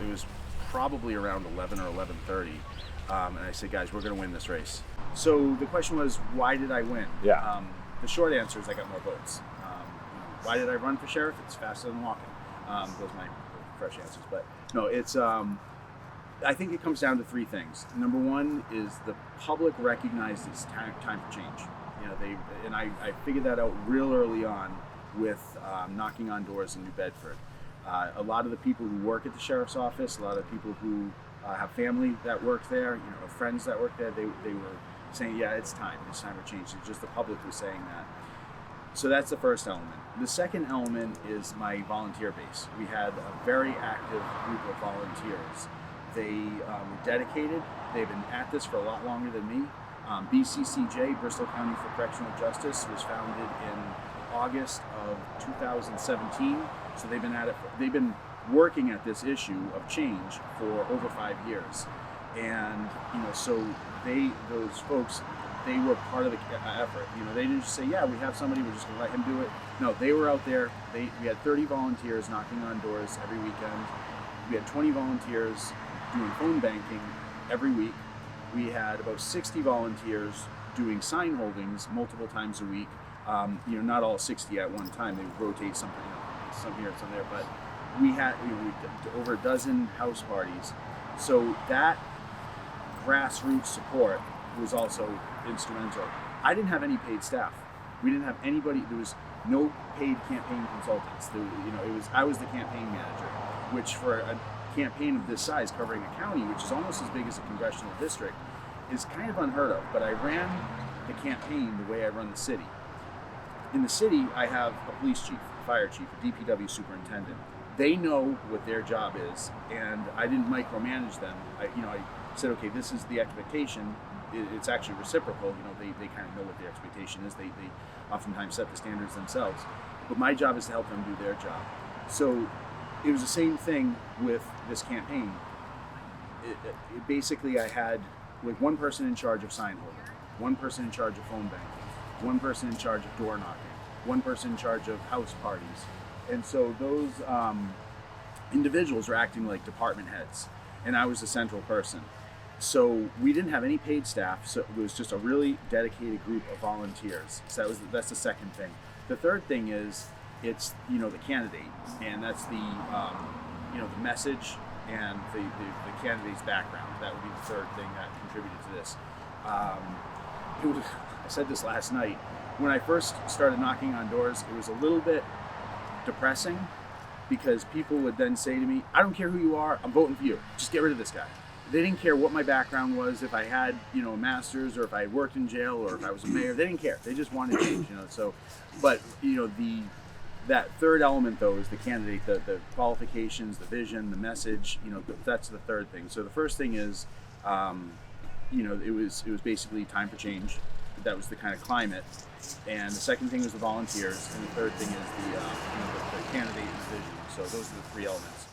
it was probably around 11 or 11:30, and I said, guys, we're going to win this race. So the question was, why did I win? Yeah. The short answer is I got more votes. Why did I run for sheriff? It's faster than walking. Those are my fresh answers. But no, it's. I think it comes down to three things. Number one is the public recognized it's time for change. I figured that out real early on with knocking on doors in New Bedford. A lot of the people who work at the sheriff's office, a lot of people who have family that work there, friends that work there, they were saying, yeah, it's time for change. It's just the public was saying that. So that's the first element. The second element is my volunteer base. We had a very active group of volunteers. They were dedicated. They've been at this for a lot longer than me. BCCJ, Bristol County for Correctional Justice, was founded in August of 2017. So they've been at it. They've been working at this issue of change for over 5 years, and so those folks, they were part of the effort. They didn't just say, yeah, we have somebody, we're just going to let him do it. No, they were out there. We had 30 volunteers knocking on doors every weekend. We had 20 volunteers doing phone banking every week. We had about 60 volunteers doing sign holdings multiple times a week. Not all 60 at one time. They would rotate some here, some there. But we had over a dozen house parties. So that grassroots support was also instrumental. I didn't have any paid staff. We didn't have anybody. There was no paid campaign consultants. I was the campaign manager, which for a campaign of this size covering a county, which is almost as big as a congressional district, is kind of unheard of. But I ran the campaign the way I run the city. In the city, I have a police chief, a fire chief, a DPW superintendent. They know what their job is, and I didn't micromanage them. I said, okay, this is the expectation. It's actually reciprocal. They kind of know what their expectation is. They oftentimes set the standards themselves. But my job is to help them do their job. So it was the same thing with this campaign. Basically, I had one person in charge of sign holding, one person in charge of phone banking, one person in charge of door knocking, one person in charge of house parties. And so those individuals were acting like department heads, and I was the central person. So we didn't have any paid staff, so it was just a really dedicated group of volunteers. So that's the second thing. The third thing is it's the candidate, and that's the the message and the candidate's background. That would be the third thing that contributed to this. I said this last night. When I first started knocking on doors, it was a little bit depressing because people would then say to me, I don't care who you are, I'm voting for you. Just get rid of this guy. They didn't care what my background was, if I had, a master's, or if I worked in jail, or if I was a mayor. They didn't care. They just wanted change, So, but that third element though is the candidate, the qualifications, the vision, the message. That's the third thing. So the first thing is, it was basically time for change. That was the kind of climate. And the second thing was the volunteers, and the third thing is the candidate and the vision. So those are the three elements.